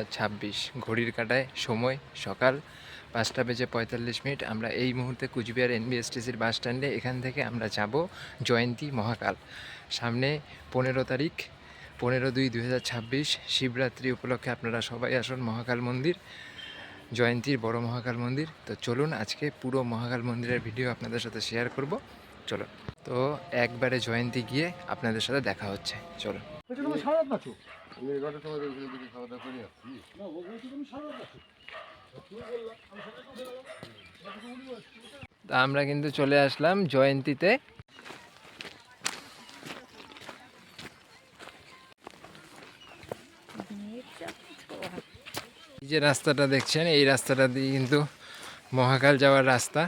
2026 ঘড়ির কাঁটায় সময় সকাল 5:45 আমরা এই মুহূর্তে কুচবিহার এনবিএসটিসির বাস স্ট্যান্ডে। এখান থেকে আমরা যাব জয়ন্তী মহাকাল। সামনে 15 তারিখ 15/2/2026 শিবরাত্রি উপলক্ষে আপনারা সবাই আসুন মহাকাল মন্দির, জয়ন্তীর বড় মহাকাল মন্দির। তো চলুন আজকে পুরো মহাকাল মন্দিরের ভিডিও আপনাদের সাথে শেয়ার করব। চলুন, তো একবারে জয়ন্তী গিয়ে আপনাদের সাথে দেখা হচ্ছে। চলুন। তা আমরা কিন্তু চলে আসলাম জয়ন্তীতে। এই যে রাস্তাটা দেখছেন, এই রাস্তাটা দিয়ে কিন্তু মহাকাল যাওয়ার রাস্তা।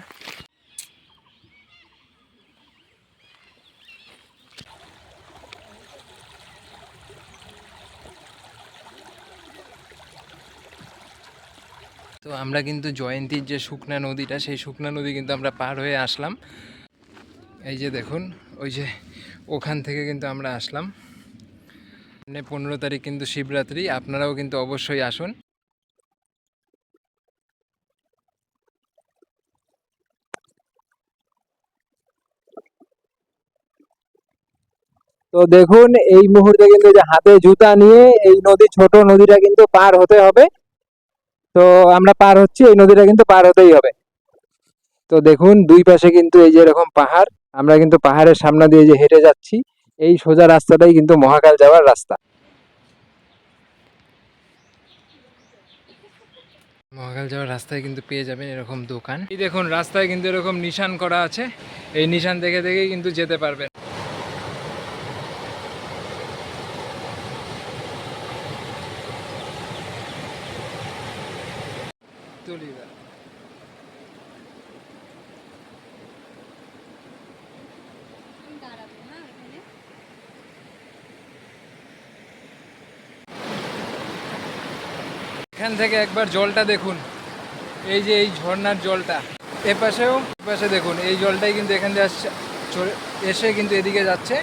তো আমরা কিন্তু জয়ন্তীর যে শুকনা নদীটা, সেই শুকনা নদী কিন্তু আমরা পার হয়ে আসলাম। এই যে দেখুন, ওই যে ওখান থেকে কিন্তু আমরা আসলাম। 15 তারিখ কিন্তু শিবরাত্রি, আপনারাও কিন্তু অবশ্যই আসুন। তো দেখুন, এই মুহূর্তে কিন্তু যে হাতে জুতা নিয়ে এই নদী, ছোট নদীটা কিন্তু পার হতে হবে। তো আমরা পার হচ্ছি, এই নদীটা কিন্তু পার হতেই হবে। তো দেখুন, দুই পাশে কিন্তু এই যে এরকম পাহাড়, আমরা কিন্তু পাহাড়ের সামনে দিয়ে যে হেঁটে যাচ্ছি। এই সোজা রাস্তাটাই কিন্তু মহাকাল যাওয়ার রাস্তা। মহাকাল যাওয়ার রাস্তায় কিন্তু পেয়ে যাবেন এরকম দোকান। এই দেখুন, রাস্তায় কিন্তু এরকম নিশান করা আছে, এই নিশান দেখে দেখেই কিন্তু যেতে পারবেন। এখান থেকে একবার জলটা দেখুন, এই যে এই ঝর্ণার জলটা, এপাশে দেখুন, এই জলটাই কিন্তু এখান দিয়ে আসছে, এসে কিন্তু এদিকে যাচ্ছে।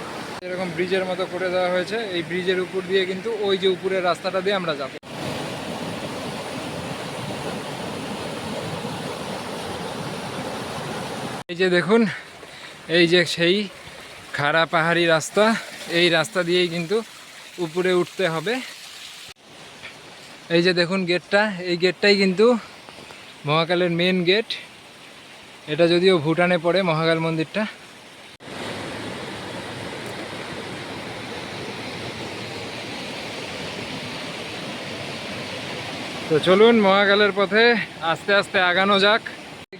এরকম ব্রিজের মতো করে দেওয়া হয়েছে, এই ব্রিজের উপর দিয়ে কিন্তু ওই যে উপরের রাস্তাটা দিয়ে আমরা যাব। এই যে দেখুন, এই যে সেই খাড়া পাহাড়ি রাস্তা, এই রাস্তা দিয়েই কিন্তু উপরে উঠতে হবে। এই যে দেখুন গেটটা, এই গেটটাই কিন্তু মহাকালের মেন গেট। এটা যদিও ভুটানে পড়ে মহাকাল মন্দিরটা। তো চলুন, মহাকালের পথে আস্তে আস্তে আগানো যাক।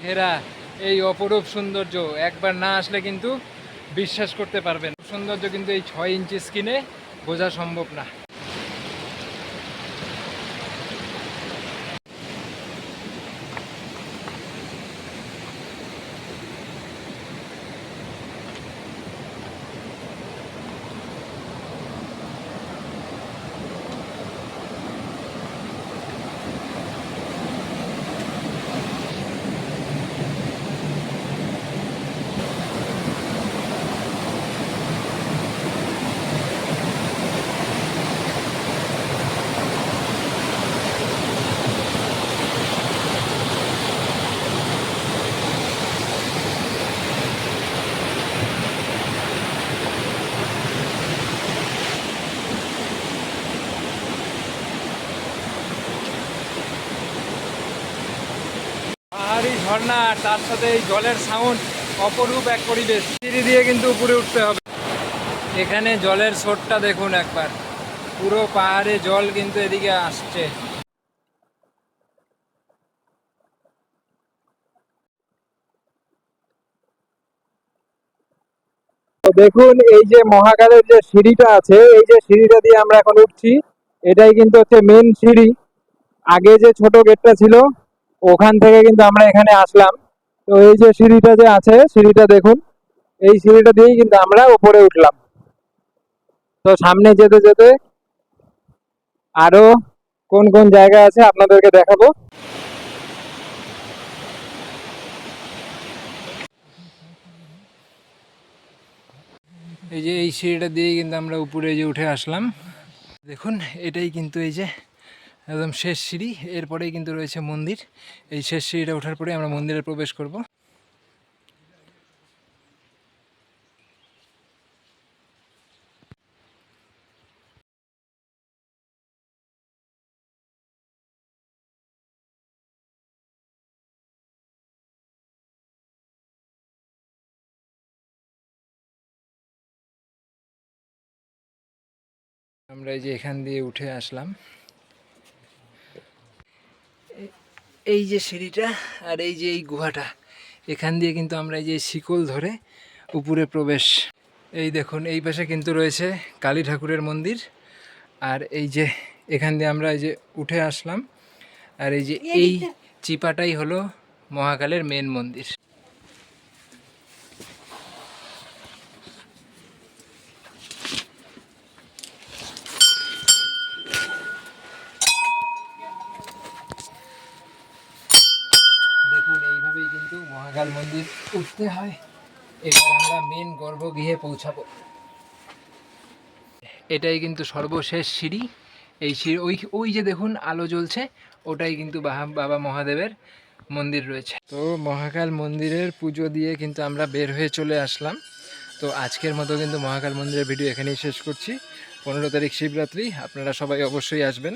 ঘেরা এই অপরূপ সৌন্দর্য একবার না আসলে কিন্তু বিশ্বাস করতে পারবেন। সৌন্দর্য কিন্তু এই 6 ইঞ্চি স্ক্রিনে বোঝা সম্ভব না। পাহাড়ি ঝর্ণা আর তার সাথে এই জলের সাউন্ড, অপরূপ এক পরিবেশ। সিঁড়ি দিয়ে কিন্তু উপরে উঠতে হবে। এখানে জলের স্রোতটা দেখুন একবার, পুরো পাহাড়ে জল কিন্তু এদিকে আসছে। তো দেখুন, এই যে মহাকালের যে সিঁড়িটা আছে, এই যে সিঁড়িটা দিয়ে আমরা এখন উঠছি, এটাই কিন্তু হচ্ছে মেন সিঁড়ি। আগে যে ছোট গেটটা ছিল, ওখান থেকে কিন্তু আমরা এখানে আসলাম। তো এই যে সিঁড়িটা যে আছে, সিঁড়িটা দেখুন, এই সিঁড়িটা দিয়েই কিন্তু আমরা উপরে উঠলাম। তো সামনে যেতে যেতে আরো কোন কোন জায়গা আছে আপনাদেরকে দেখাবো। এই যে এই সিঁড়িটা দিয়ে কিন্তু আমরা উপরে যে উঠে আসলাম। দেখুন, এটাই কিন্তু এই যে একদম শেষ সিঁড়ি, এরপরেই কিন্তু রয়েছে মন্দির। এই শেষ সিঁড়িটা ওঠার পরে আমরা মন্দিরে প্রবেশ করব। আমরা এই যে এখান দিয়ে উঠে আসলাম, এই যে সিঁড়িটা আর এই যে এই গুহাটা, এখান দিয়ে কিন্তু আমরা এই যে শিকল ধরে উপরে প্রবেশ। এই দেখুন এই পাশে কিন্তু রয়েছে কালী ঠাকুরের মন্দির, আর এই যে এখান দিয়ে আমরা এই যে উঠে আসলাম, আর এই যে এই চিপাটাই হলো মহাকালের মেন মন্দির। দেখুন এইভাবেই কিন্তু মহাকাল মন্দির উঠতে হয়। এবার আমরা মেন গর্ভগৃহে পৌঁছাবো। এটাই কিন্তু সর্বশেষ সিঁড়ি। এই সিঁড়ি ওই ওই যে দেখুন আলো জ্বলছে, ওটাই কিন্তু বাবা মহাদেবের মন্দির রয়েছে। তো মহাকাল মন্দিরের পুজো দিয়ে কিন্তু আমরা বের হয়ে চলে আসলাম। তো আজকের মতো কিন্তু মহাকাল মন্দিরের ভিডিও এখানেই শেষ করছি। 15 তারিখ শিবরাত্রি, আপনারা সবাই অবশ্যই আসবেন।